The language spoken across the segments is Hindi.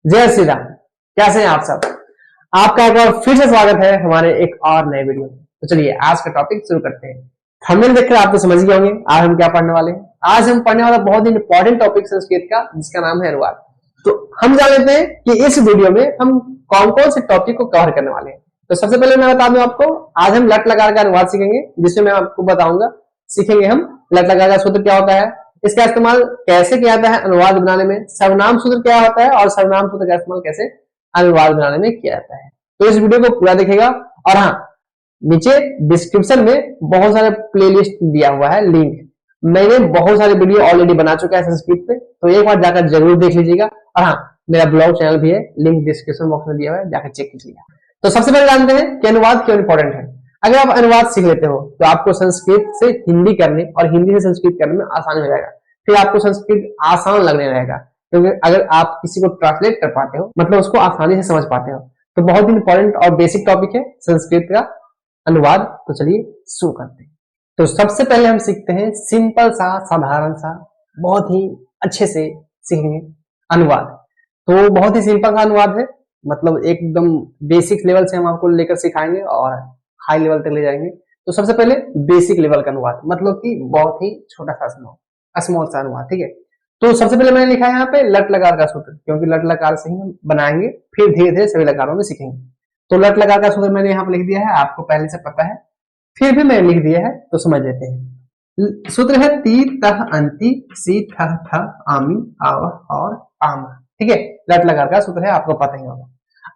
जय श्री राम। कैसे हैं आप सब? आपका एक बार फिर से स्वागत है हमारे एक और नए वीडियो में। तो चलिए आज का टॉपिक शुरू करते हैं। थंबनेल देखकर आप तो समझ गए होंगे आज हम क्या पढ़ने वाले हैं। आज हम पढ़ने वाला बहुत ही इंपॉर्टेंट टॉपिक संस्कृत का, जिसका नाम है अनुवाद। तो हम जान लेते हैं कि इस वीडियो में हम कौन कौन से टॉपिक को कवर करने वाले हैं। तो सबसे पहले मैं बता दूं आपको, आज हम लट लकार का अनुवाद सीखेंगे, जिसमें मैं आपको बताऊंगा सीखेंगे हम लट लकार का सूत्र क्या होता है, इसका इस्तेमाल कैसे किया जाता है अनुवाद बनाने में, सर्वनाम सूत्र क्या होता है और सर्वनाम सूत्र का इस्तेमाल कैसे अनुवाद बनाने में किया जाता है। तो इस वीडियो को पूरा देखेगा। और हाँ, नीचे डिस्क्रिप्शन में बहुत सारे प्लेलिस्ट दिया हुआ है, लिंक। मैंने बहुत सारे वीडियो ऑलरेडी बना चुका है संस्कृत पे, तो एक बार जाकर जरूर देख लीजिएगा। और हाँ, मेरा ब्लॉग चैनल भी है, लिंक डिस्क्रिप्शन बॉक्स में दिया हुआ है, जाकर चेक कीजिएगा। तो सबसे पहले जानते हैं कि अनुवाद क्यों इंपॉर्टेंट है। अगर आप अनुवाद सीख लेते हो तो आपको संस्कृत से हिंदी करने और हिंदी से संस्कृत करने में आसानी हो जाएगा। फिर आपको संस्कृत आसान लगने लगेगा, क्योंकि अगर आप किसी को ट्रांसलेट कर पाते हो, मतलब उसको आसानी से समझ पाते हो, तो बहुत ही इंपॉर्टेंट और बेसिक टॉपिक है संस्कृत का अनुवाद। तो चलिए शुरू करते हैं। तो सबसे पहले हम सीखते हैं सिंपल सा, साधारण सा, बहुत ही अच्छे से सीखेंगे अनुवाद। तो बहुत ही सिंपल सा अनुवाद है, मतलब एकदम बेसिक लेवल से हम आपको लेकर सिखाएंगे और हाई लेवल तक ले जाएंगे। तो सबसे पहले बेसिक लेवल का अनुवाद, मतलब कि बहुत ही छोटा सा स्मॉल सा अनुवाद, ठीक है। तो सबसे पहले मैंने लिखा है यहाँ पे लट लकार का सूत्र, क्योंकि लट लकार से ही हम बनाएंगे, फिर धीरे धीरे सभी लकारों में सीखेंगे। तो लट लकार का सूत्र मैंने यहाँ पे लिख दिया है, आपको पहले से पता है, फिर भी मैंने लिख दिया है तो समझ लेते हैं। सूत्र है ती तह अंति सी ठह ठ आमी आव और आम, ठीक है। लट लकार का सूत्र है, आपको पता ही होगा।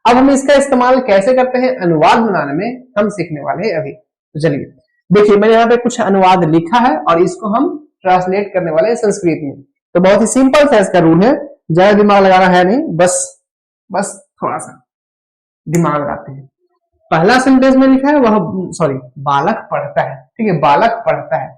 अब हम इसका इस्तेमाल कैसे करते हैं अनुवाद बनाने में, हम सीखने वाले हैं अभी। तो चलिए देखिए, मैंने यहाँ पे कुछ अनुवाद लिखा है और इसको हम ट्रांसलेट करने वाले हैं संस्कृत में। तो बहुत ही सिंपल सा इसका रूल है, ज्यादा दिमाग लगाना है नहीं, बस थोड़ा सा दिमाग लगाते हैं। पहला सेंटेंस में लिखा है वह, सॉरी, बालक पढ़ता है, ठीक है, बालक पढ़ता है।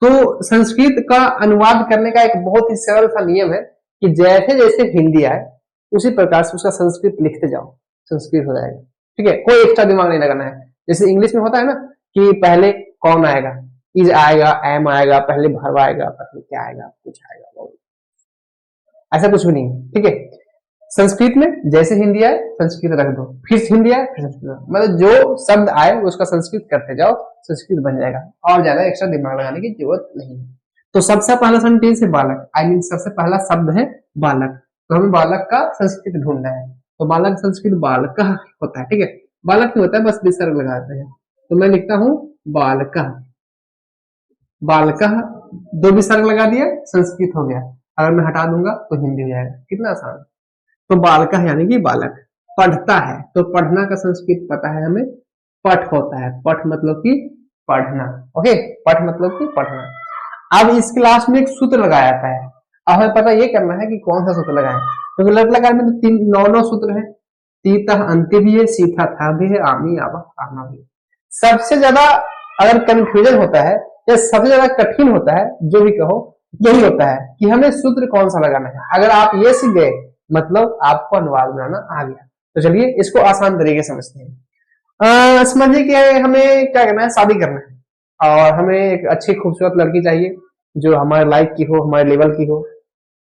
तो संस्कृत का अनुवाद करने का एक बहुत ही सरल सा नियम है कि जैसे जैसे हिंदी आए उसी प्रकार से उसका संस्कृत लिखते जाओ, संस्कृत हो जाएगा, ठीक है। कोई एक्स्ट्रा दिमाग नहीं लगाना है। जैसे इंग्लिश में होता है ना कि पहले कौन आएगा, इज आएगा, एम आएगा, पहले वर्ब आएगा, पहले क्या आएगा, कुछ आएगा, ऐसा कुछ भी नहीं, ठीक है। संस्कृत में जैसे हिंदी आए संस्कृत रख दो, फिर हिंदी आए फिर संस्कृत, मतलब जो शब्द आए उसका संस्कृत करते जाओ, संस्कृत बन जाएगा, और ज्यादा एक्स्ट्रा दिमाग लगाने की जरूरत नहीं है। तो सबसे पहला सेंटेंस है बालक, आई मीन सबसे पहला शब्द है बालक, तो हमें बालक का संस्कृत ढूंढना है। तो बालक संस्कृत बालक होता है, ठीक है, बालक नहीं होता है, बस विसर्ग लगाते हैं। तो मैं लिखता हूं बालक, बालक, दो विसर्ग लगा दिया, संस्कृत हो गया। अगर मैं हटा दूंगा तो हिंदी हो जाएगा, कितना आसान। तो बालक यानी कि बालक पढ़ता है, तो पढ़ना का संस्कृत पता है हमें, पठ होता है, पठ मतलब कि पढ़ना, ओके, पठ मतलब कि पढ़ना। अब इस क्लास में एक सूत्र लगाया जाता है, अब हमें पता ये करना है कि कौन सा सूत्र लगाएं, क्योंकि लट लकार में तो तीन नौ सूत्र है, तीता अंत्य भी है, सीथा था भी है, आमी आवा आना भी है। सबसे ज्यादा अगर कंफ्यूजन होता है या सबसे ज्यादा कठिन होता है, जो भी कहो, यही होता है कि हमें सूत्र कौन सा लगाना है। अगर आप ये सीख गए मतलब आपको अनुवाद बनाना आ गया। तो चलिए इसको आसान तरीके से समझते हैं। समझिए कि हमें क्या करना है, शादी करना है और हमें एक अच्छी खूबसूरत लड़की चाहिए जो हमारे लाइक की हो, हमारे लेवल की हो।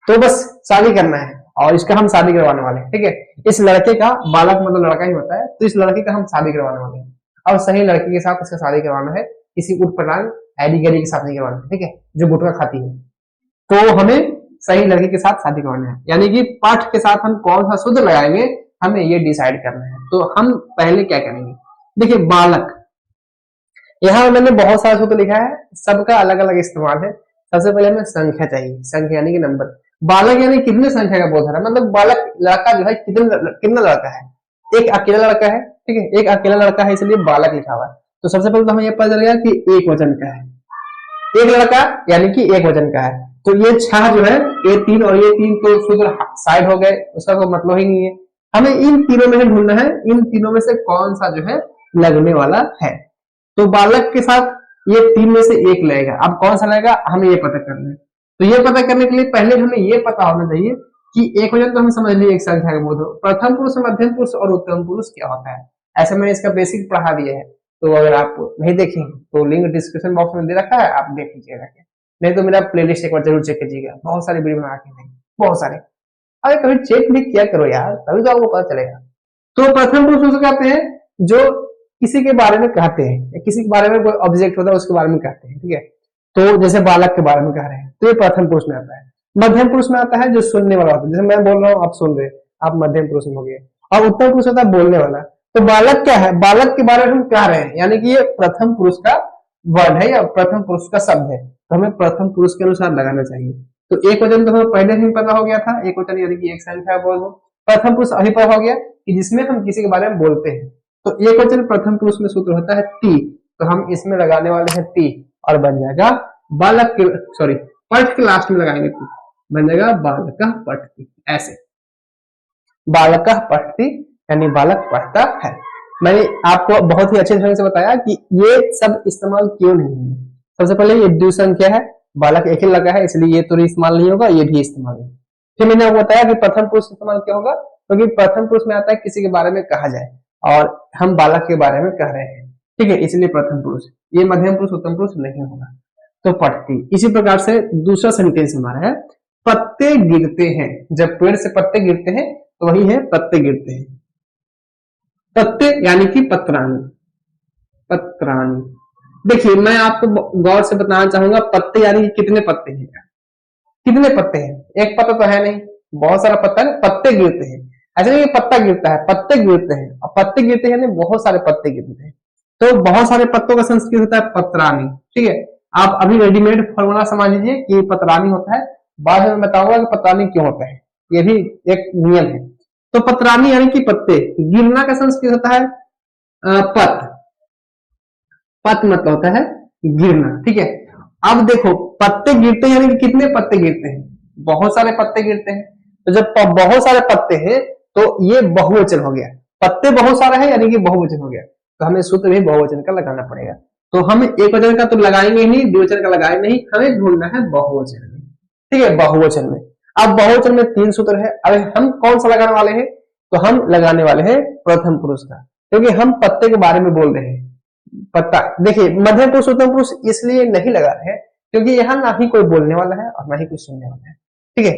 तो बस शादी करना है और इसका हम शादी करवाने वाले हैं, ठीक है। इस लड़के का, बालक मतलब लड़का ही होता है, तो इस लड़के का हम शादी करवाने वाले हैं। और सही लड़की के साथ इसका शादी करवाना है, किसी उठपटांग ऐडी गैडी के साथ नहीं करवाना है, ठीक है, जो गुटखा खाती है। तो हमें सही लड़के के साथ शादी करवाना है, यानी कि पाठ के साथ हम कौन सा सूत्र लगाएंगे हमें ये डिसाइड करना है। तो हम पहले क्या करेंगे, देखिए बालक, यहाँ मैंने बहुत सारा सूत्र लिखा है, सबका अलग अलग इस्तेमाल है। सबसे पहले हमें संख्या चाहिए, संख्या यानी कि नंबर। बालक यानी कितने संख्या का बोध है, मतलब बालक लड़का जो है कितना लड़का है, एक अकेला लड़का है, ठीक है, एक अकेला लड़का है, इसलिए बालक लिखा हुआ है। तो सबसे पहले तो हमें यह पता चलेगा कि एक वचन का है, एक लड़का यानी कि एक वचन का है। तो ये छह जो है, ये तीन और ये तीन तो सूत्र साइड हो गए, उसका कोई मतलब ही नहीं है। हमें इन तीनों में से ढूंढना है, इन तीनों में से कौन सा जो है लगने वाला है। तो बालक के साथ ये तीन में से एक लगेगा, अब कौन सा लगेगा हमें ये पता करना है। तो ये पता करने के लिए पहले हमें ये पता होना चाहिए कि एक वचन तो हम समझ लिए, एक संख्या का बोध हो, प्रथम पुरुष, मध्यम पुरुष और उत्तम पुरुष क्या होता है, ऐसे मैंने इसका बेसिक पढ़ा दिया है। तो अगर आप नहीं देखें तो लिंक डिस्क्रिप्शन बॉक्स में दे रखा है, आप देख लीजिएगा, नहीं तो मेरा प्लेलिस्ट एक बार जरूर चेक कीजिएगा, बहुत सारे वीडियो बना के, बहुत सारे। अरे कभी चेक भी किया करो यार, तभी तो आपको पता चलेगा। तो प्रथम पुरुष उसको कहते हैं जो किसी के बारे में कहते हैं, या किसी के बारे में कोई ऑब्जेक्ट होता है उसके बारे में कहते हैं, ठीक है। तो जैसे बालक के बारे में कह रहे हैं तो ये प्रथम पुरुष में आता है। मध्यम पुरुष में आता है जो सुनने वाला होता है, जैसे मैं बोल रहा हूँ आप सुन रहे, आप मध्यम पुरुष में हो गए। और उत्तम पुरुष होता है बोलने वाला। तो बालक क्या है, बालक के बारे में हम कह रहे हैं, यानी कि ये प्रथम पुरुष का वर्ड है या प्रथम पुरुष का शब्द है, तो हमें प्रथम पुरुष के अनुसार लगाना चाहिए। तो एक वचन तो हमें पहले ही पता हो गया था, एक वचन यानी कि एक संख्या बोल दो। प्रथम पुरुष अभी पता हो गया कि जिसमें हम किसी के बारे में बोलते हैं। तो एक वचन प्रथम पुरुष में सूत्र होता है ती, तो हम इसमें लगाने वाले हैं ती और बन जाएगा बालक के, सॉरी पठ के लास्ट में लगाएंगे ती, बन जाएगा बालक पठती। ऐसे बालक पठती यानी बालक पढ़ता है। मैंने आपको बहुत ही अच्छे ढंग से बताया कि ये सब इस्तेमाल क्यों नहीं है। सबसे पहले ये द्विसंख्या है, बालक एक ही लगा है इसलिए ये तो इस्तेमाल नहीं होगा, ये भी इस्तेमाल नहीं। फिर मैंने आपको बताया कि प्रथम पुरुष इस्तेमाल क्या होगा, क्योंकि तो प्रथम पुरुष में आता है किसी के बारे में कहा जाए और हम बालक के बारे में कह रहे हैं, ठीक है, इसलिए प्रथम पुरुष। ये मध्यम पुरुष उत्तम पुरुष नहीं होगा। तो पढ़ती। इसी प्रकार से दूसरा सेंटेंस हमारा है पत्ते गिरते हैं। जब पेड़ से पत्ते गिरते हैं तो वही है पत्ते गिरते हैं। पत्ते यानी कि पत्राणी, पत्राणी। देखिए मैं आपको गौर से बताना चाहूंगा पत्ते यानी कि कितने पत्ते हैं, कितने पत्ते हैं। एक पत्ता तो है नहीं, बहुत सारा पत्ता है, पत्ते गिरते हैं। ऐसा नहीं पत्ता गिरता है, पत्ते गिरते हैं। और पत्ते गिरते हैं यानी बहुत सारे पत्ते गिरते हैं। तो बहुत सारे पत्तों का संस्कृत होता है पत्राणी, ठीक है। आप अभी रेडीमेड फॉर्मूला समझ लीजिए कि पत्राणी होता है, बाद में बताऊंगा कि पत्राणी क्यों होता है, ये भी एक नियम है। तो पत्राणी यानी कि पत्ते। गिरना का संस्कृत होता है पत, पत मतलब होता है गिरना, ठीक है। अब देखो पत्ते गिरते हैं यानी कि कितने पत्ते गिरते हैं, बहुत सारे पत्ते गिरते हैं। तो जब बहुत सारे पत्ते हैं तो ये बहुवचन हो गया, पत्ते बहुत सारे हैं यानी कि बहुवचन हो गया, तो हमें सूत्र भी बहुवचन का लगाना पड़ेगा। तो हम एक वचन का तो लगाएंगे नहीं, द्विवचन का लगाएंगे नहीं, हमें ढूंढना है बहुवचन में, ठीक है, बहुवचन में। अब बहुवचन में 3 सूत्र है। अब हम कौन सा लगाने वाले हैं, तो हम लगाने वाले हैं प्रथम पुरुष का, क्योंकि हम पत्ते के बारे में बोल रहे हैं। पत्ता, देखिए मध्यम पुरुष उत्तम पुरुष इसलिए नहीं लगा रहे हैं क्योंकि यहाँ ना ही कोई बोलने वाला है और ना ही कोई सुनने वाला है, ठीक है।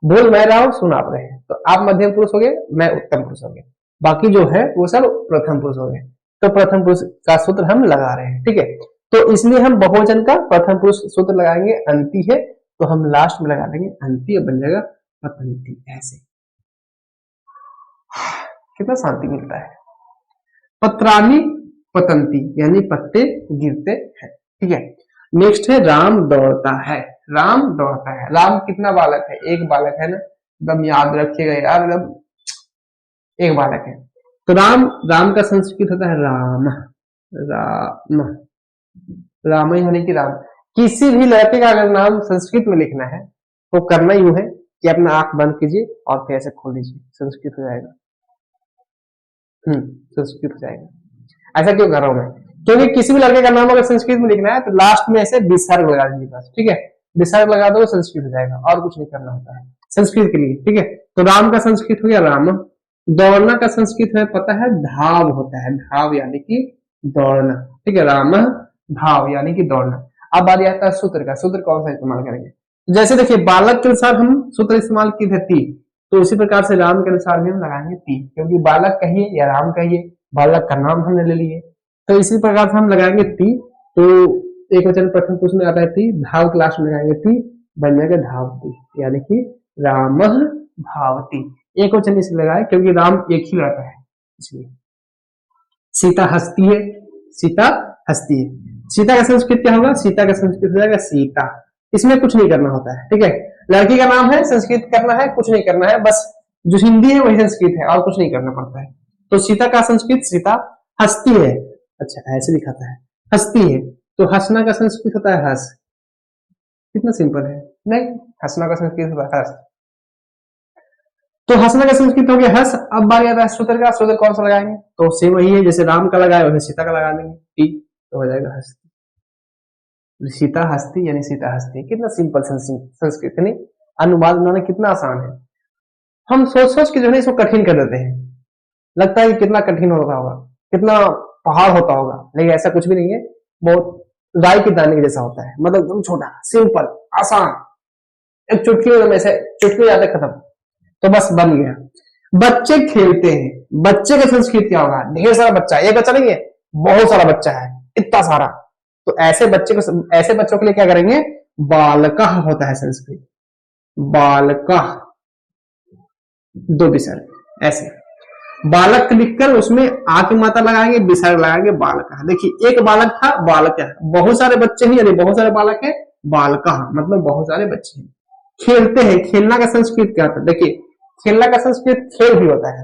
बोल मैं रहा हूं, सुन आप रहे हैं, तो आप मध्यम पुरुष हो गए, मैं उत्तम पुरुष हो गए, बाकी जो है वो सब प्रथम पुरुष हो गए। तो प्रथम पुरुष का सूत्र हम लगा रहे हैं, ठीक है। तो इसलिए हम बहुवचन का प्रथम पुरुष सूत्र लगाएंगे, अंति है तो हम लास्ट में लगा देंगे अंति और बन जाएगा पतंती। ऐसे कितना शांति मिलता है। पत्राणी पतंती यानी पत्ते गिरते हैं, ठीक है। नेक्स्ट है राम दौड़ता है। राम दौड़ता है, राम कितना बालक है, एक बालक है ना, एकदम याद रखिएगा यार, एकदम एक बालक है। तो राम, राम का संस्कृत होता है राम, राम, राम यानी कि राम। किसी भी लड़के का अगर नाम संस्कृत में लिखना है तो करना यूं है कि अपना आंख बंद कीजिए और फिर ऐसे खोल दीजिए, संस्कृत हो जाएगा। संस्कृत हो जाएगा। ऐसा क्यों कर रहा हूं मैं, क्योंकि किसी भी लड़के का नाम अगर संस्कृत में लिखना है तो लास्ट में ऐसे विसर्ग लगा दीजिए बस, ठीक है। विसर्ग लगा दो संस्कृत हो जाएगा, और कुछ नहीं करना होता है संस्कृत के लिए, ठीक है। तो राम का संस्कृत हो गया राम। दौड़ना का संस्कृत है पता है धाव होता है, धाव यानी कि दौड़ना, ठीक है। राम धाव यानी कि दौड़ना। अब बारी आता है सूत्र का, सूत्र कौन सा इस्तेमाल करेंगे। जैसे देखिए बालक के अनुसार हम सूत्र इस्तेमाल किए थे ती, तो उसी प्रकार से राम के अनुसार भी हम लगाएंगे ती, क्योंकि बालक कहिए या राम कहिए, बालक का नाम हमने ले लिए, तो इसी प्रकार से हम लगाएंगे ती। तो एक वचन प्रथम पुरुष में आता है ती, धाव क्लास में लगाएंगे ती, बन जाएगा धावती, यानी कि राम धावती। एक वचन इसलिए लगाए क्योंकि राम एक ही लड़का है इसलिए। सीता हंसती है, सीता हंसती है। सीता का संस्कृत क्या होगा, सीता का संस्कृत हो जाएगा सीता। इसमें कुछ नहीं करना होता है, ठीक है। लड़की का नाम है, संस्कृत करना है, कुछ नहीं करना है, बस जो हिंदी है वही संस्कृत है और कुछ नहीं करना पड़ता है। तो सीता का संस्कृत सीता, हंसती है, अच्छा ऐसे लिखा था, हंसती है, तो हंसना का संस्कृत होता है हंस। कितना सिंपल है, नहीं हंसना का संस्कृत होता है हंस, तो हंसना का संस्कृत हो गया हंस। अब बारी आता है सूत्र का, सूत्र कौन सा लगाएंगे, तो सेम वही है जैसे राम का लगाए वैसे सीता का लगा देंगे, टी, तो हो जाएगा हंसती। सीता हंसती यानी सीता हंसती। कितना सिंपल संस्कृत, नहीं अनुवाद बनाना कितना आसान है। हम सोच सोच के जो है इसको कठिन कर देते हैं, लगता है कि कितना कठिन होता होगा, कितना पहाड़ होता होगा, लेकिन ऐसा कुछ भी नहीं है, बहुत राई के दाने के जैसा होता है, मतलब एकदम छोटा सिंपल आसान, एक चुटकी में ऐसे चुटकी में जाते खत्म। तो बस बन गया। बच्चे खेलते हैं, बच्चे का संस्कृत क्या होगा? ढेर सारा बच्चा, एक बच्चा नहीं है, बहुत सारा बच्चा है, इतना सारा। तो ऐसे बच्चों के लिए क्या करेंगे? बालकः होता है संस्कृत, बालकः, दो विसर्ग ऐसे। बालक लिखकर उसमें आ की मात्रा लगाएंगे, विसर्ग लगाएंगे, बालकः। देखिए एक बालक था, बालक है, बहुत सारे बच्चे हैं यानी बहुत सारे बालक है, बालकः मतलब बहुत सारे बच्चे हैं। खेलते हैं, खेलना का संस्कृत क्या होता है? देखिए खेलना का संस्कृत खेल भी होता है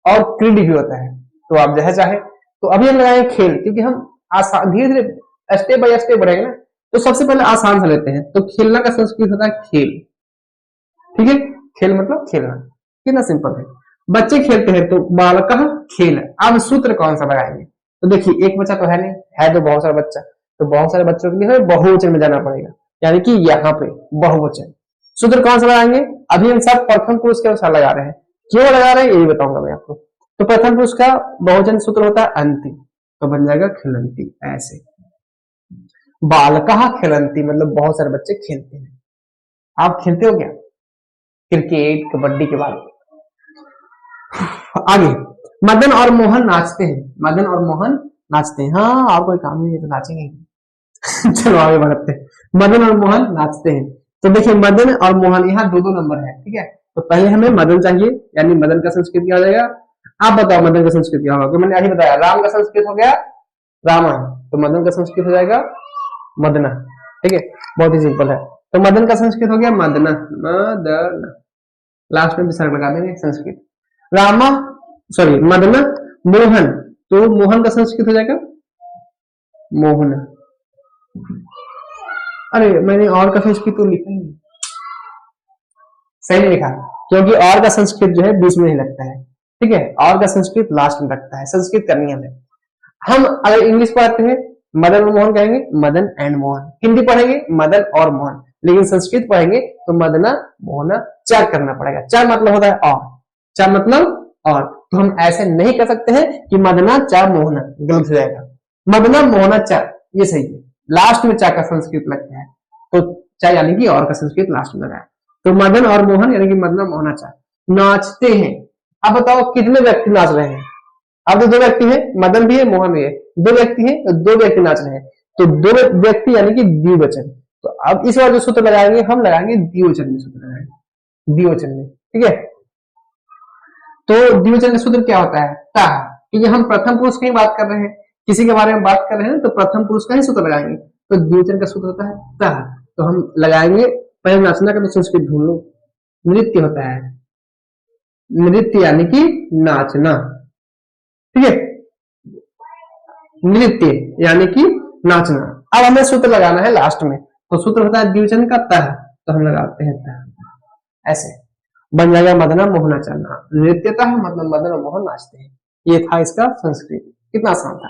और क्रीड भी होता है, तो आप जैसे चाहे। तो अभी हम लगाएंगे खेल, क्योंकि हम आसान धीरे धीरे स्टेप बाय स्टेप बढ़ेंगे ना, तो सबसे पहले आसान से लेते हैं। तो खेलना का संस्कृत होता है खेल, ठीक है, खेल मतलब खेलना, कितना सिंपल है। बच्चे खेलते हैं तो बालकः खेल। अब सूत्र कौन सा लगाएंगे? तो देखिए एक बच्चा तो है नहीं, है तो बहुत सारा बच्चा, तो बहुत सारे बच्चों के लिए बहुवचन में जाना पड़ेगा, यानी कि यहाँ पे बहुवचन। सूत्र कौन सा लगाएंगे? अभी हम सब प्रथम पुरुष के अनुसार लगा रहे हैं, क्यों लगा रहे हैं यही बताऊंगा मैं आपको। तो प्रथम पुरुष का बहुवचन सूत्र होता है अंति, तो बन जाएगा खेलंती ऐसे। बालकः खेलंती मतलब बहुत सारे बच्चे खेलते हैं। आप खेलते हो क्या क्रिकेट कबड्डी के बाद? आगे, मदन और मोहन नाचते हैं, मदन और मोहन नाचते हैं। हाँ और कोई काम नहीं है तो नाचेंगे। चलो आगे बढ़ते हैं। मदन और मोहन नाचते हैं, तो देखिए मदन और मोहन यहाँ दो दो नंबर है, ठीक है। तो पहले हमें मदन चाहिए, यानी मदन का संस्कृत क्या हो जाएगा? आप बताओ मदन का संस्कृत क्या होगा? मैंने अभी बताया, राम का संस्कृत हो गया रामा, तो मदन का संस्कृत हो जाएगा मदना, ठीक है, बहुत ही सिंपल है। तो मदन का संस्कृत हो गया मदना, मदन, लास्ट में विसर्ग लगा देंगे संस्कृत। रामा सॉरी मदना, मोहन, तो मोहन का संस्कृत हो जाएगा मोहन। अरे मैंने और का संस्कृत तो लिखा ही नहीं, सही नहीं लिखा, क्योंकि और का संस्कृत जो है बीच में ही लगता है, ठीक है, और का संस्कृत लास्ट में लगता है, संस्कृत का नियम है। हम अगर इंग्लिश पढ़ते हैं मदन और मोहन कहेंगे, मदन एंड मोहन। हिंदी पढ़ेंगे मदन और मोहन, लेकिन संस्कृत पढ़ेंगे तो मदना मोहना च करना पड़ेगा। च मतलब होता है और, च मतलब और, तो हम ऐसे नहीं कर सकते हैं कि मदना च मोहना, गलत हो जाएगा। मदना मोहना च, ये सही है, लास्ट में च का संस्कृत लगता है, तो च यानी कि और का संस्कृत लास्ट में लगाया। तो मदन और मोहन यानी कि मदना मोहना च नाचते हैं। अब बताओ कितने व्यक्ति नाच रहे हैं? अब तो दो व्यक्ति है, मदन भी है मोहन भी है, दो व्यक्ति है तो दो व्यक्ति नाच रहे हैं, तो दो व्यक्ति यानी कि द्विवचन। तो अब इस बार जो सूत्र लगाएंगे हम लगाएंगे द्विवचन में, सूत्र लगाएंगे द्विवचन में, ठीक है। तो द्विवचन का सूत्र क्या होता है? ता, क्योंकि हम प्रथम पुरुष की बात कर रहे हैं, किसी के बारे में बात कर रहे हैं तो प्रथम पुरुष का ही सूत्र लगाएंगे, तो द्विवचन का सूत्र होता है ता। तो हम लगाएंगे, पहले नाचना का तो संस्कृत ढूंढ लो, नृत्य होता है, नृत्य यानी कि नाचना, ठीक है, नृत्य यानी कि नाचना। अब हमें सूत्र लगाना है लास्ट में, तो सूत्र होता है द्विवचन का तह, तो हम लगाते हैं तह, ऐसे बन जाएगा मदना मोहना चलना, नृत्यतः मतलब मदन और मोहन नाचते हैं। ये था इसका संस्कृत, कितना आसान था।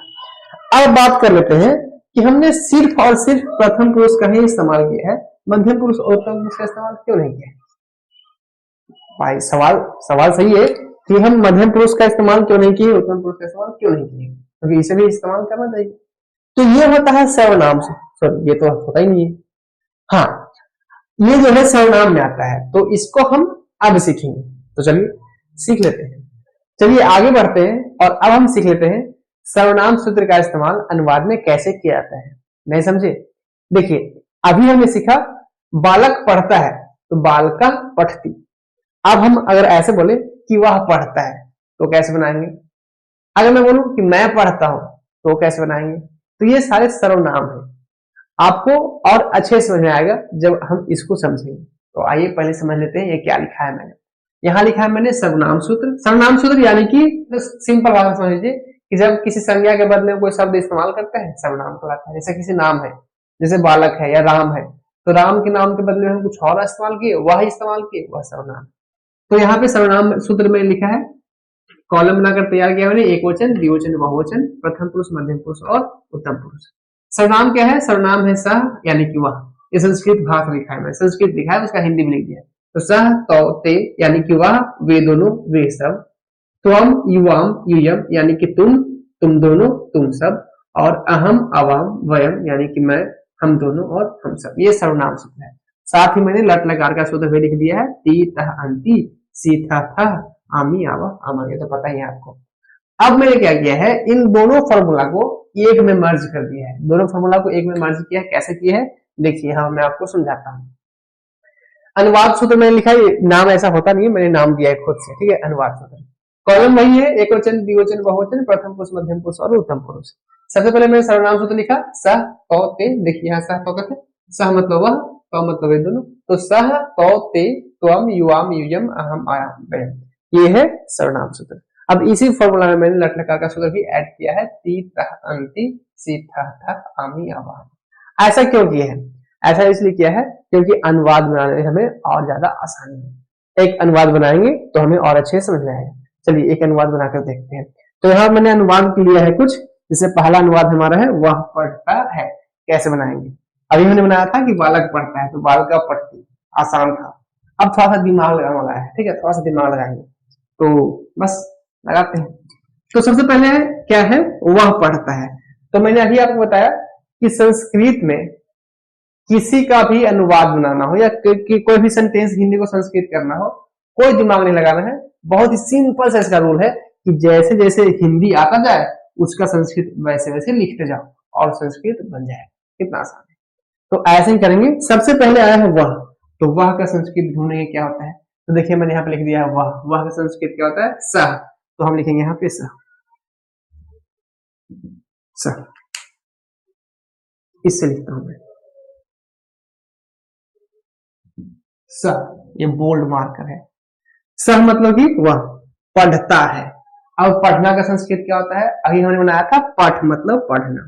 अब बात कर लेते हैं कि हमने सिर्फ और सिर्फ प्रथम पुरुष का ही इस्तेमाल किया है, मध्यम पुरुष और उत्तम पुरुष का इस्तेमाल क्यों नहीं किया? भाई सवाल सही है कि हम मध्यम पुरुष का इस्तेमाल क्यों नहीं किए, उत्तम पुरुष का इस्तेमाल क्यों नहीं किए, क्योंकि इसे भी इस्तेमाल करना चाहिए। तो ये होता है सर्वनाम से, सॉरी ये तो होता ही नहीं है, हाँ ये जो है सर्वनाम में आता है, तो इसको हम अब सीखेंगे। तो चलिए सीख लेते हैं, चलिए आगे बढ़ते हैं और अब हम सीख लेते हैं सर्वनाम सूत्र का इस्तेमाल अनुवाद में कैसे किया जाता है। नहीं समझे? देखिए अभी हमने सीखा बालक पढ़ता है, तो बालका पठती। अब हम अगर ऐसे बोले कि वह पढ़ता है तो कैसे बनाएंगे? अगर मैं बोलूं कि मैं पढ़ता हूं तो कैसे बनाएंगे? तो ये सारे सर्वनाम है, आपको और अच्छे समझ में आएगा जब हम इसको समझेंगे। तो आइए पहले समझ लेते हैं ये क्या लिखा है मैंने। यहाँ लिखा है मैंने सर्वनाम सूत्र। सर्वनाम सूत्र यानी कि सिंपल भाषा समझ लीजिए कि जब किसी संज्ञा के बदले में कोई शब्द इस्तेमाल करते हैं सर्वनाम कहलाता है। जैसे किसी नाम है, जैसे बालक है या राम है, तो राम के नाम के बदले में हम कुछ और इस्तेमाल किए, वह इस्तेमाल किए, वह सर्वनाम। तो यहाँ पे सर्वनाम सूत्र में लिखा है, कॉलम बनाकर तैयार किया मैंने, एक वचन, द्विवचन, बहुवचन, प्रथम पुरुष, मध्यम पुरुष और उत्तम पुरुष। सर्वनाम क्या है? सर्वनाम है सह यानी कि वह, ये संस्कृत भाषा लिखा है, मैंने संस्कृत लिखा है उसका हिंदी में लिख दिया। तो सह तो ते यानी कि वह, वे दोनों, वे सब, त्वम युवाम यूयम यानी कि तुम दोनों, तुम सब, और अहम अवाम वयम यानी कि मैं, हम दोनों और हम सब। ये सर्वनाम सूत्र है। साथ ही मैंने लट लकार का सूत्र भी लिख दिया है, ती तह अंति, सी था आमी आवा आमा, ये तो पता ही है आपको। अब मैंने क्या किया है, इन दोनों फॉर्मूला को एक में मर्ज कर दिया है, दोनों फॉर्मूला को एक में मर्ज किया है। कैसे किया है देखिए, हाँ मैं आपको समझाता हूँ। अनुवाद सूत्र मैंने लिखा है, नाम ऐसा होता नहीं है, मैंने नाम दिया है खुद से, ठीक है। अनुवाद सूत्र कॉलम वही है, एक वचन, द्विवचन, बहुवचन, प्रथम पुरुष, मध्यम पुरुष और उत्तम पुरुष। सबसे पहले मैंने सर्वनाम सूत्र लिखा सह तो ते, देखिए यहाँ सह तो कहते, सह मतलब वह, तो मतलब ये दोनों, तो सह तो ते त्वम युवाम युयम अहम आयाम वयम, ये है सर्वनाम सूत्र। अब इसी फॉर्मूला में मैंने लट लकार का सूत्र भी ऐड किया है, ती तह अंति सी था आमी आवा। ऐसा क्यों किया है, ऐसा इसलिए किया है क्योंकि अनुवाद बनाने में हमें और ज्यादा आसानी है। एक अनुवाद बनाएंगे तो हमें और अच्छे से समझ में आएगा। चलिए एक अनुवाद बनाकर देखते हैं। तो यहाँ मैंने अनुवाद लिया है कुछ, जिससे पहला अनुवाद हमारा है वह पढ़ता है। कैसे बनाएंगे, अभी हमने बनाया था कि बालक पढ़ता है, तो बालका पढ़ती, आसान था। अब थोड़ा सा दिमाग लगाने वाला है, ठीक है, थोड़ा सा दिमाग लगाएंगे, तो बस लगाते हैं। तो सबसे पहले क्या है, वह पढ़ता है। तो मैंने अभी आपको बताया कि संस्कृत में किसी का भी अनुवाद बनाना हो या कोई भी सेंटेंस हिंदी को संस्कृत करना हो, कोई दिमाग नहीं लगाना है। बहुत ही सिंपल सा इसका रूल है कि जैसे जैसे हिंदी आता जाए उसका संस्कृत वैसे वैसे लिखते जाओ और संस्कृत बन जाए। कितना आसान है। तो ऐसे ही करेंगे। सबसे पहले आया है वह, तो वह का संस्कृत ढूंढेंगे क्या होता है। तो देखिए मैंने यहाँ पे लिख दिया है वह का संस्कृत क्या होता है सह, तो हम लिखेंगे यहाँ पे सह, सह, इससे लिखता हूं मैं सह, ये बोल्ड मार्कर है। सह मतलब कि वह पढ़ता है। अब पढ़ना का संस्कृत क्या होता है, अभी हमने बनाया था पठ मतलब पढ़ना,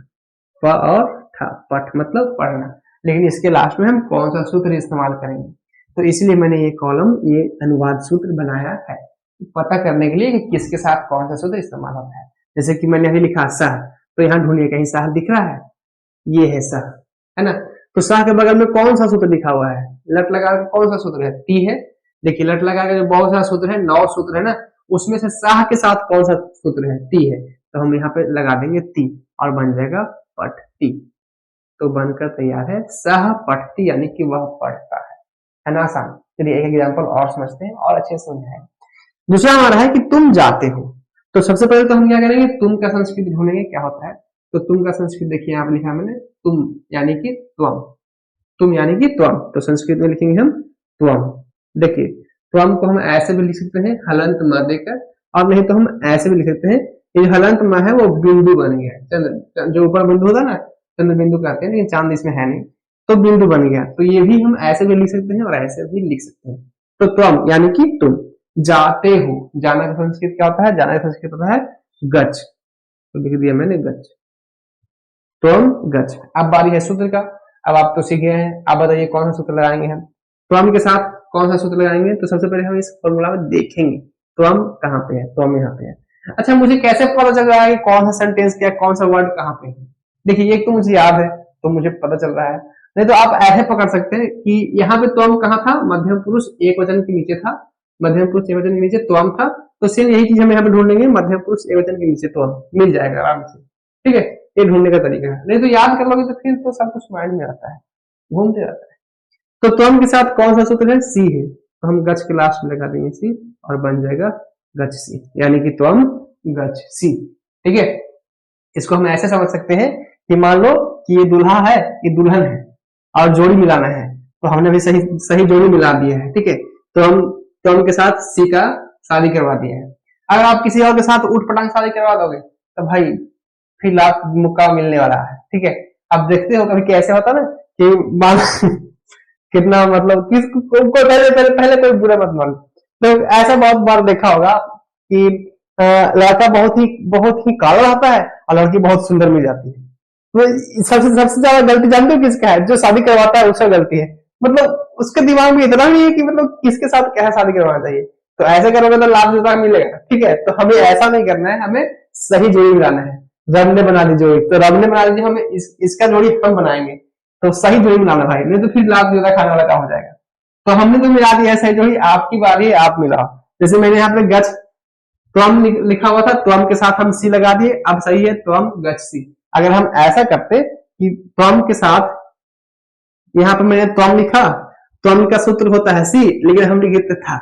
प और ठ, पठ मतलब पढ़ना, लेकिन इसके लास्ट में हम कौन सा सूत्र इस्तेमाल करेंगे, तो इसलिए मैंने ये कॉलम, ये अनुवाद सूत्र बनाया है पता करने के लिए कि किसके साथ कौन सा सूत्र इस्तेमाल होता है। जैसे कि मैंने अभी लिखा सह, तो यहाँ ढूंढिए कहीं सह दिख रहा है, ये है सह, है ना। तो सह के बगल में कौन सा सूत्र लिखा हुआ है, लट लगा के कौन सा सूत्र है, ती है। देखिए लट लगा के जो बहुत सारा सूत्र है, 9 सूत्र है ना, उसमें से सह के साथ कौन सा सूत्र है, ती है, तो हम यहाँ पे लगा देंगे ती और बन जाएगा पठती। तो बनकर तैयार है सह पठती, यानी कि वह पढ़ता है ना। आसान। चलिए एक एग्जाम्पल और समझते हैं और अच्छे से समझाएंगे। दूसरा हमारा है कि तुम जाते हो। तो सबसे पहले तो हम क्या करेंगे, तुम का संस्कृत ढूंढेंगे क्या होता है। तो तुम का संस्कृत देखिए यहाँ पे लिखा मैंने, तुम यानी कि त्वम, तुम यानी कि त्वम, तो संस्कृत में लिखेंगे हम त्वम। देखिए त्वम को हम ऐसे भी लिख सकते हैं हलंत म देकर, और नहीं तो हम ऐसे भी लिख सकते हैं, ये हलंत म है वो बिंदु बन गया, चंद्र जो ऊपर बिंदु होता है ना, चंद्र बिंदु कहते हैं, लेकिन चांद इसमें है नहीं, तो बिंदु बन गया। तो ये भी हम ऐसे भी लिख सकते हैं और ऐसे भी लिख सकते हैं। तो त्वम यानी कि तुम जाते हो, जाना का संस्कृत क्या होता है, जाना का संस्कृत होता है गच्छ, तो लिख दिया मैंने गच्छ, त्वम गच्छ। अब बारी है सूत्र का। अब आप तो सीख गए हैं, आप बताइए कौन सा सूत्र लगाएंगे हम, त्वम के साथ कौन सा सूत्र लगाएंगे। तो सबसे पहले हम इस फॉर्मूला में देखेंगे त्वम कहाँ पे है, त्वम यहाँ पे है। अच्छा मुझे कैसे पता चल रहा है कि कौन सा सेंटेंस क्या, कौन सा वर्ड कहाँ पे है। देखिए एक तो मुझे याद है तो मुझे पता चल रहा है, नहीं तो आप ऐसे पकड़ सकते हैं कि यहाँ पे त्वम कहाँ था, मध्यम पुरुष एक वचन के नीचे था, मध्यम पुरुष एक वचन के नीचे त्वम था, तो सेम यही चीज हम यहाँ पे ढूंढ लेंगे, मध्यम पुरुष एक वचन के नीचे त्वम, मिल जाएगा आराम से। ठीक है, ये ढूंढने का तरीका है, नहीं तो याद कर लोगे तो फिर तो सब कुछ माइंड में आता है, घूमते रहता है। तो त्वम के साथ कौन सा सूत्र है, सी है, तो हम गच्छ के लास्ट में लगा देंगे सी और बन जाएगा गच्छ सी, यानी कि त्वम गच्छ सी। ठीक है, इसको हम ऐसे समझ सकते हैं कि मान लो कि ये दूल्हा है, ये दुल्हन है और जोड़ी मिलाना है, तो हमने भी सही सही जोड़ी मिला दिया है। ठीक है, तो हम त्वम के साथ सी का शादी करवा दिया है। अगर आप किसी और के साथ उठ पटांग शादी करवा दोगे तो भाई फिर लाख मुक्का मिलने वाला है। ठीक है, अब देखते हो कभी कैसे होता ना कि कितना मतलब पहले कोई बुरा मत मान। तो ऐसा बहुत बार देखा होगा कि लड़का बहुत ही काला होता है और लड़की बहुत सुंदर मिल जाती है। तो सबसे ज्यादा गलती जानते हो किसका है, जो शादी करवाता है उसका गलती है। मतलब उसके दिमाग में इतना नहीं है कि मतलब किसके साथ क्या शादी करवाना चाहिए, तो ऐसे करोगे तो लाभ ज्यादा मिलेगा। ठीक है, तो हमें ऐसा नहीं करना है, हमें सही जोड़ी मिलाना है। रब ने बना दी जोड़ी, तो रब ने बना दी, हमें इसका जोड़ी हम बनाएंगे, तो सही जोड़ी मिलाना भाई, नहीं तो फिर लाभ ज्यादा खाने वाला काम हो जाएगा। तो हमने तो मिला दिया सही जोड़ी, आपकी बारी है, आप मिलाओ। जैसे मैंने यहाँ पे गच्छ त्वम लिखा हुआ था, त्वम के साथ हम सी लगा दिए, अब सही है त्वम गच्छ सी। अगर हम ऐसा करते कि त्वम के साथ यहाँ पे मैंने त्वम लिखा, त्वम का सूत्र होता है सी, लेकिन हम लिख देते था,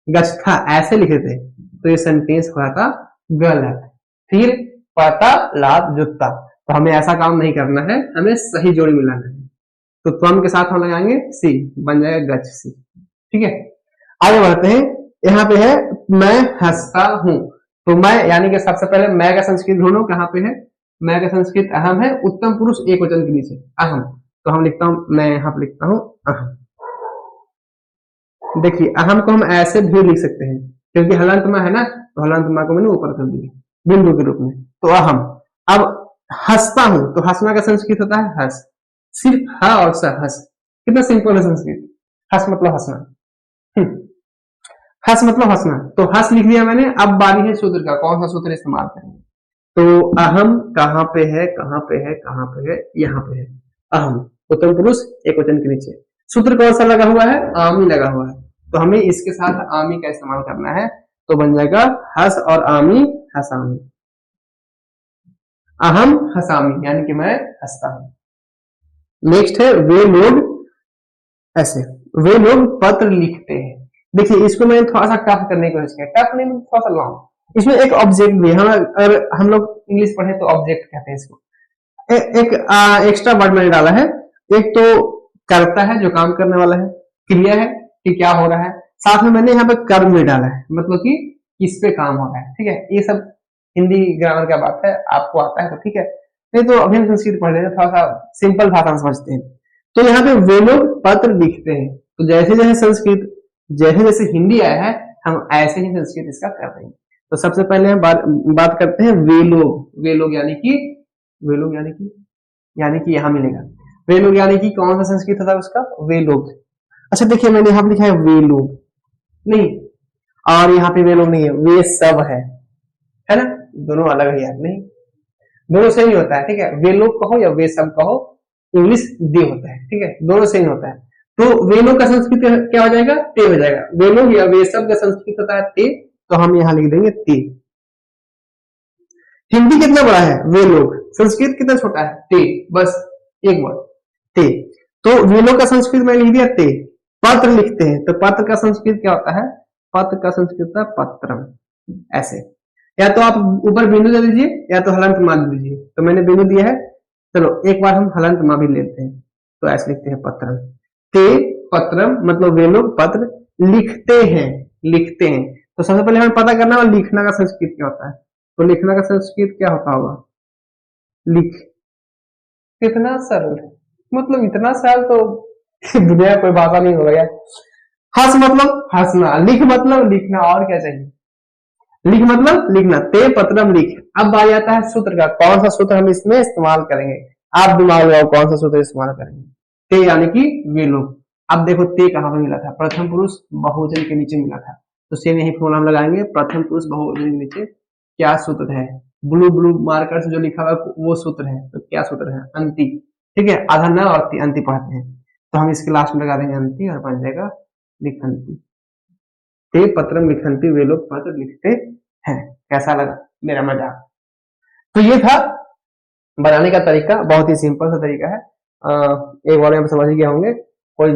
गच्छता ऐसे लिखे थे तो ये सेंटेंस हो जाता गलत। फिर पता लाभ जुत्ता, तो हमें ऐसा काम नहीं करना है, हमें सही जोड़ी मिलाना है। तो त्वम के साथ हम लगाएंगे सी, बन जाएगा गच्छ सी। ठीक है, आगे बढ़ते हैं। यहाँ पे है मैं हंसता हूं, तो मैं यानी कि सबसे पहले मैं का संस्कृत ढूंढो, कहाँ पे है? मैं का संस्कृत अहम है, उत्तम पुरुष एक वचन के नीचे अहम, तो हम लिखता हूं, मैं यहाँ पे लिखता हूं अहम। देखिए अहम को हम ऐसे भी लिख सकते हैं क्योंकि हलंत में है ना, तो हलंत माँ को मैंने ऊपर कर दिया बिंदु के रूप में, तो अहम। अब हंसता हूं, तो हंसना का संस्कृत होता है हंस, सिर्फ ह और स हंस। कितना सिंपल है संस्कृत, हंस मतलब हंसना, हंस मतलब हंसना, तो हंस लिख दिया मैंने। अब बारी है सूत्र का, कौन सा सूत्र इस्तेमाल करेंगे? तो अहम कहाँ पे है, कहाँ पे है, कहाँ पे है? यहाँ पे है अहम, उत्तम पुरुष एक वचन के नीचे। सूत्र कौन सा लगा हुआ है? आमी लगा हुआ है, तो हमें इसके साथ आमी का इस्तेमाल करना है, तो बन जाएगा हस और आमी हसामी। अहम हसामी यानी कि मैं हंसता हूं। नेक्स्ट है वे लोग, ऐसे वे लोग पत्र लिखते हैं। देखिए इसको मैंने थोड़ा सा टफ करने की कोशिश किया, टफ नहीं, थोड़ा सा लॉन्ग। इसमें एक ऑब्जेक्ट भी है, हम अगर हम लोग इंग्लिश पढ़े तो ऑब्जेक्ट कहते हैं इसको। एक एक्स्ट्रा वर्ड मैंने डाला है, एक तो करता है जो काम करने वाला है, क्रिया है कि क्या हो रहा है, साथ में मैंने यहाँ पे कर्म भी डाला है, मतलब कि किस पे काम हो रहा है। ठीक है, ये सब हिंदी ग्रामर का बात है, आपको आता है तो ठीक है, नहीं तो अभी हम संस्कृत पढ़ लेते हैं, थोड़ा सा सिंपल भाषा में समझते हैं। तो यहाँ पे वे लोग पत्र लिखते हैं, तो जैसे जैसे संस्कृत जैसे जैसे हिंदी आया है हम ऐसे ही संस्कृत इसका कर रहे हैं। तो सबसे पहले हम बात करते हैं वे लोग। वे लोग यानी कि वे लोग यानी कि यहां मिलेगा वे लोग, यानी कि कौन सा संस्कृत था उसका? वे लोग। अच्छा देखिए मैंने यहाँ लिखा है वे लोग नहीं, और यहाँ पे वे लोग नहीं है, वे सब है ना, दोनों अलग है यार, नहीं दोनों सेम ही होता है। ठीक है, वे लोग कहो या वे सब कहो, इंग्लिश दे होता है। ठीक है, दोनों सेम होता है। तो वे लोग का संस्कृत क्या हो जाएगा? ते हो जाएगा। वे लोग या वे सब का संस्कृत होता है ते, तो हम यहाँ लिख देंगे ते। हिंदी कितना बड़ा है? वे लोग। संस्कृत कितना छोटा है? ते, बस एक वर्ड ते। तो वे लोग का संस्कृत में लिख दिया ते। पत्र लिखते हैं, तो पत्र का संस्कृत क्या होता है? पत्र का संस्कृत होता है पत्रम, ऐसे। या तो आप ऊपर बिंदु दे दीजिए या तो हलंत मार दीजिए, तो मैंने बिंदु दिया है, चलो एक बार हम हलंत मार भी लेते हैं, तो ऐसे लिखते हैं पत्रम। ते पत्रम मतलब वे लोग पत्र लिखते हैं, लिखते हैं। तो सबसे पहले हमें पता करना है लिखना का संस्कृत क्या होता है, तो लिखना का संस्कृत क्या होता होगा? लिख। कितना सरल, मतलब इतना सरल तो दुनिया कोई भाषा नहीं होगा यार। हंस मतलब हंसना, लिख मतलब लिखना, और क्या चाहिए? लिख मतलब लिखना, ते पत्रम लिख। अब बात आता है सूत्र का, कौन सा सूत्र हम इसमें इस्तेमाल करेंगे? आप दिमाग लगाओ कौन सा सूत्र इस्तेमाल करेंगे? ते यानी कि वे लोग। अब देखो ते कहां पर मिला था? प्रथम पुरुष बहुवचन के नीचे मिला था, तो सेम यही फॉर्मूला हम लगाएंगे, प्रथम पुरुष बहुवचन के नीचे क्या सूत्र है? ब्लू ब्लू मार्कर से जो लिखा हुआ वो सूत्र है, तो क्या सूत्र है? अंति। ठीक है, आधा न और अंति पढ़ते हैं, तो हम इसके लास्ट में लगा देंगे अंति और बन जाएगा लिखंती। ते पत्रम लिखंती, वे लोग पत्र लिखते हैं। कैसा लगा मेरा मजाक? तो ये था बनाने का तरीका, बहुत ही सिंपल सा तरीका है। एक बार में समझ गए होंगे, कोई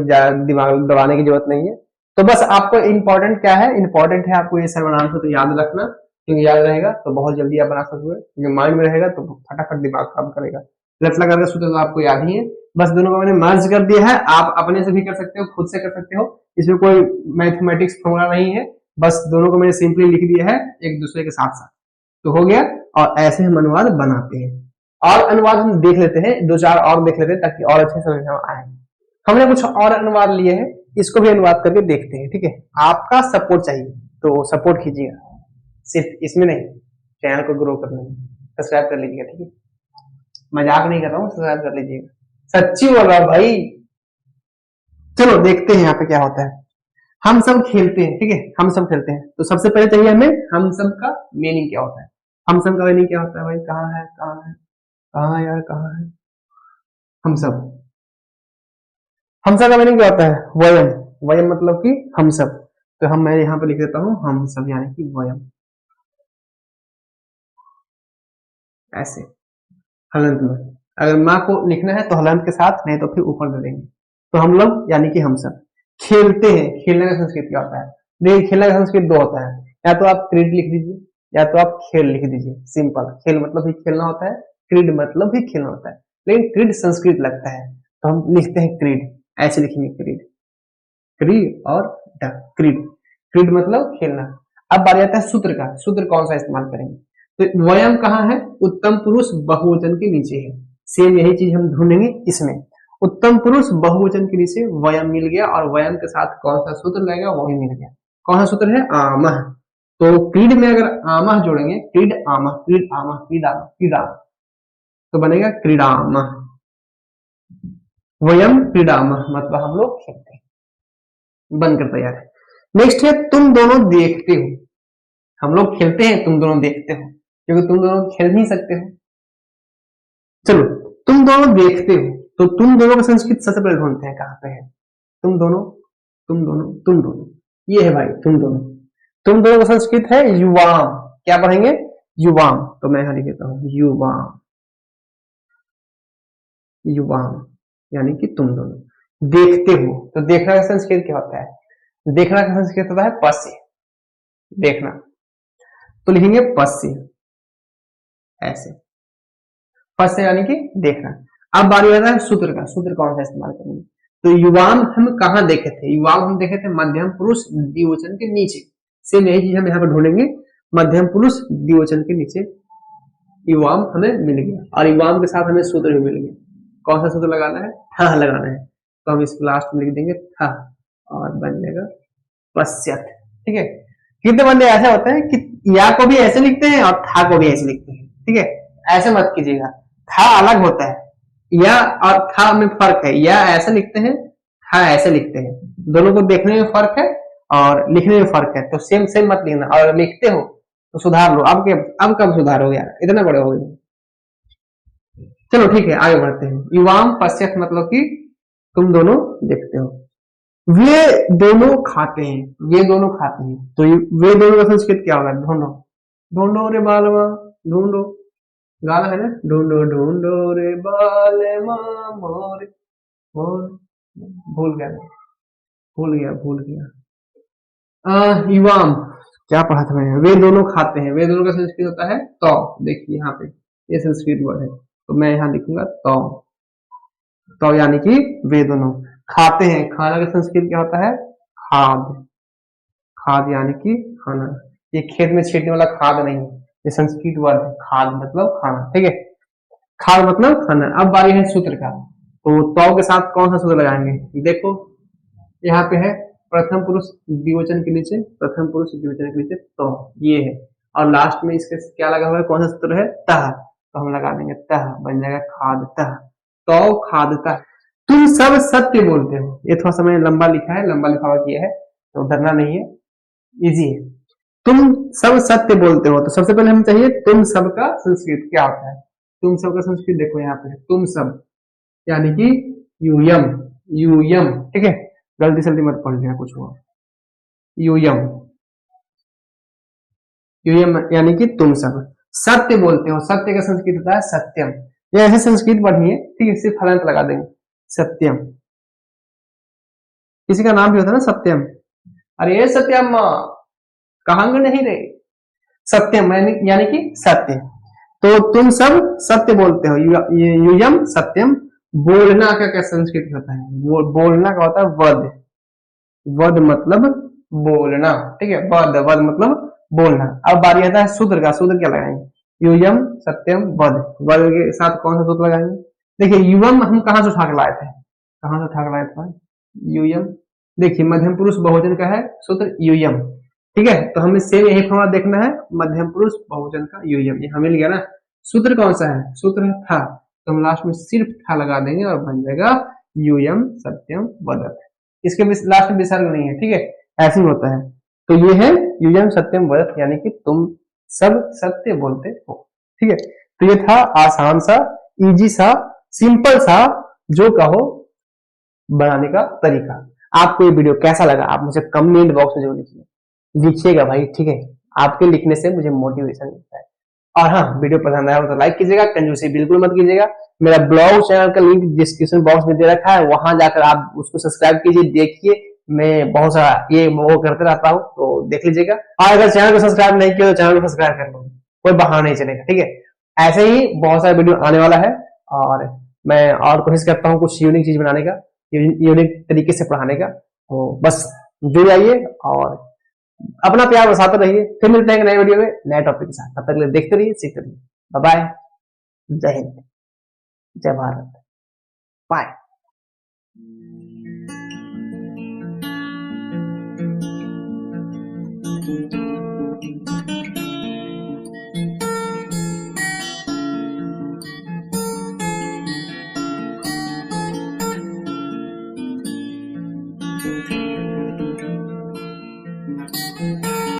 दिमाग दबाने की जरूरत नहीं है। तो बस आपको इम्पोर्टेंट क्या है? इम्पोर्टेंट है आपको ये सर्वनाम सूत्र याद रखना, क्योंकि याद रहेगा तो बहुत जल्दी आप बना सकते हो, माइंड में रहेगा तो फटाफट दिमाग काम करेगा। लट लगा सूत्र तो आपको याद ही है, बस दोनों को मैंने मर्ज कर दिया है। आप अपने से भी कर सकते हो, खुद से कर सकते हो, इसमें कोई मैथमेटिक्स फॉर्मूला नहीं है, बस दोनों को मैंने सिंपली लिख दिया है एक दूसरे के साथ साथ, तो हो गया। और ऐसे हम अनुवाद बनाते हैं, और अनुवाद हम देख लेते हैं, दो चार और देख लेते हैं ताकि और अच्छे समझ में आए। हमने कुछ और अनुवाद लिए हैं, इसको भी अनुवाद करके देखते हैं। ठीक है, आपका सपोर्ट चाहिए तो सपोर्ट कीजिएगा, सिर्फ इसमें नहीं, चैनल को ग्रो करने में सब्सक्राइब कर लीजिएगा। ठीक है, मजाक नहीं कर रहा हूँ, सब्सक्राइब कर लीजिएगा, सच्ची बोल रहा हूँ भाई। चलो देखते हैं यहाँ पे क्या होता है। हम सब खेलते हैं, ठीक है, हम सब खेलते हैं, तो सबसे पहले चाहिए हमें हम सब का मीनिंग क्या होता है। हम सब का मीनिंग क्या होता है भाई? कहाँ है, कहाँ है, कहाँ यार, कहाँ है हम सब? हम सब का मीनिंग क्या होता है? वयम। वयम मतलब कि हम सब, तो हम मैं यहाँ पे लिख देता हूँ हम सब यानी कि वयम, ऐसे हलंत में। अगर माँ को लिखना है तो हलंत के साथ, नहीं तो फिर ऊपर दे देंगे। तो हम लोग यानी कि हम सब खेलते हैं। खेलने का संस्कृत क्या होता है? देखिए खेलना का संस्कृत दो होता है, या तो आप क्रीड लिख दीजिए या तो आप खेल लिख दीजिए। सिंपल, खेल मतलब ही खेलना होता है, क्रीड मतलब ही खेलना होता है, लेकिन क्रीड संस्कृत लगता है तो हम लिखते हैं क्रीड, ऐसे लिखेंगे क्रीड, क्रीड और ड, क्रीड। क्रीड मतलब खेलना। अब बारी आता है सूत्र का, सूत्र कौन सा इस्तेमाल करेंगे? तो वयम कहाँ है? उत्तम पुरुष बहुवचन के नीचे है। सेम यही चीज हम ढूंढेंगे इसमें। उत्तम पुरुष बहुवचन के नीचे वयम मिल गया और वयम के साथ कौन सा सूत्र लगेगा? वही मिल गया। कौन सा सूत्र है? आमह। तो क्रीड में अगर आमह जोड़ेंगे, क्रीड आमह, क्रीड आमह, क्रीड आमह, क्रीड आमह, तो बनेगा क्रीडामह। वयम क्रीडामह मतलब हम लोग खेलते हैं। बनकर तैयार है। नेक्स्ट है तुम दोनों देखते हो। हम लोग खेलते हैं, तुम दोनों देखते हो, क्योंकि तुम दोनों खेल नहीं सकते हो। चलो, तुम दोनों देखते हो, तो तुम दोनों का संस्कृत सबसे पहले ढूंढते हैं कहां पे है। तुम दोनों, तुम दोनों, तुम दोनों, ये है भाई तुम दोनों। तुम दोनों का संस्कृत है युवाम। क्या पढ़ेंगे? युवाम। तो मैं यहां लिख देता हूं युवाम, युवाम यानी कि तुम दोनों देखते हो। तो देखना का संस्कृत क्या होता है? देखना का संस्कृत होता है पश्य, देखना। तो लिखेंगे पश्य, ऐसे पश्य यानी कि देखना। अब बारी आता है सूत्र का, सूत्र कौन सा इस्तेमाल करेंगे? तो युवाम हम कहां देखे थे? युवाम हम देखे थे मध्यम पुरुष द्विवचन के नीचे। सेम यही चीज हम यहाँ पर ढूंढेंगे, मध्यम पुरुष द्विवचन के नीचे युवाम हमें मिल गया, और युवाम के साथ हमें सूत्र भी मिल गया। कौन सा सूत्र लगाना है? था लगाना है। तो हम इसको लास्ट में लिख देंगे था, और बन जाएगा पश्चात। ठीक है। कितने बंदे ऐसे होते हैं कि या को भी ऐसे लिखते हैं और था को भी ऐसे लिखते हैं। ठीक है, ऐसे मत कीजिएगा। था अलग होता है, या और था में फर्क है। या ऐसे लिखते हैं, था ऐसे लिखते हैं। दोनों को देखने में फर्क है और लिखने में फर्क है, तो सेम सेम मत लिखना। और लिखते हो तो सुधार लो। अब कब सुधार हो गया? इतना बड़े हो गए। चलो ठीक है, आगे बढ़ते हैं। युवाम पश्चात मतलब कि तुम दोनों देखते हो। वे दोनों खाते हैं, ये दोनों खाते हैं, तो वे दोनों का संस्कृत क्या होगा? ढूंढो, ढूंढो रे बालमा, ढूंढो। गाना है ना, ढूंढो ढूंढो रे बालमा मोरे मोर। भूल गया, भूल गया। युवाम क्या पढ़ा था मैंने? वे दोनों खाते हैं। वे दोनों का संस्कृत होता है तो। देखिए यहाँ पे ये संस्कृत वर्ड है, तो मैं यहाँ लिखूंगा तो। तो यानी कि वे दोनों खाते हैं। खाना का संस्कृत क्या होता है? खाद। खाद यानी कि खाना। ये खेत में छींटने वाला खाद नहीं है, ये संस्कृत वर्ड है। खाद मतलब खाना। ठीक है, खाद मतलब खाना। अब बारी है सूत्र का। तो के साथ कौन सा सूत्र लगाएंगे? देखो यहाँ पे है प्रथम पुरुष द्विवचन के नीचे, प्रथम पुरुष द्विवचन के नीचे तो, ये है। और लास्ट में इसके क्या लगा हुआ है? कौन सा सूत्र है? तह। तो हम लगा देंगे तह, बन जाएगा खादतः। तो खादतः। तुम सब सत्य बोलते हो। ये थोड़ा सा मैंने लंबा लिखा है, लंबा लिखा हुआ किया है, तो डरना नहीं है, इजी है। तुम सब सत्य बोलते हो, तो सबसे पहले हमें चाहिए तुम सब का संस्कृत क्या होता है। तुम सब का संस्कृत देखो यहाँ पे, तुम सब यानी कि यूयम, यूयम। ठीक है, गलती सलती मत पढ़ लेना कुछ हुआ। यूयम, यूयम यानी कि तुम सब सत्य बोलते हो। सत्य का संस्कृत होता है सत्यम। ये ऐसे संस्कृत पढ़नी है, ठीक है, सिर्फ हलंत लगा देंगे सत्यम। किसी का नाम भी होता है ना सत्यम। अरे ये सत्यम कहांगे नहीं रे, सत्यम यानी कि सत्य। तो तुम सब सत्य बोलते हो। यूयम सत्यम। बोलना का क्या संस्कृत होता है? बोलना का होता है वद। वद मतलब बोलना। ठीक है, वद, वद मतलब बोलना। अब बारी आता है सूत्र का। सूत्र क्या लगाएंगे? यूयम सत्यम वद। वद के साथ कौन सा सूत्र लगाएंगे? देखिए युवम हम कहां से उठा के लाए थे? कहां से उठा के लाए थे? यूयम। देखिए मध्यम पुरुष बहुवचन का है सूत्र यूयम। ठीक है, तो हमें सेम यही फॉर्मूला देखना है, मध्यम पुरुष बहुवचन का यूयम। ये हमें मिल गया ना। सूत्र कौन सा है? सूत्र है था, तो हम लास्ट में सिर्फ था लगा देंगे और बन जाएगा यूयम सत्यम वदत। इसके लास्ट में विसर्ग नहीं है। ठीक है, ऐसे ही होता है। तो ये है यूयम सत्यम वदत, यानी कि तुम सब सत्य बोलते हो। ठीक है, तो ये था आसान सा, इजी सा, सिंपल सा, जो कहो बनाने का तरीका। आपको ये वीडियो कैसा लगा आप मुझे कमेंट बॉक्स में जरूर लिखिएगा भाई। ठीक है, आपके लिखने से मुझे मोटिवेशन मिलता है। और हाँ, वीडियो पसंद आया हो तो लाइक कीजिएगा, कंजूसी बिल्कुल मत कीजिएगा। मेरा ब्लॉग चैनल का लिंक डिस्क्रिप्शन बॉक्स में दे रखा है, वहां जाकर आप उसको सब्सक्राइब कीजिए, देखिए, मैं बहुत सारा ये वो करते रहता हूँ, तो देख लीजिएगा। और अगर चैनल को सब्सक्राइब नहीं किया तो चैनल को सब्सक्राइब कर लो, कोई बहाना नहीं चलेगा, ठीक है। ऐसे ही बहुत सारे वीडियो आने वाला है, और मैं और कोशिश करता हूँ कुछ यूनिक चीज बनाने का, यूनिक तरीके से पढ़ाने का। तो बस जुड़ जाइए और अपना प्यार बरसाते रहिए। फिर मिलते हैं नए वीडियो में नए टॉपिक के साथ। तब तक के लिए देखते रहिए, सीखते रहिए। बाय बाय, जय हिंद, जय भारत, बाय।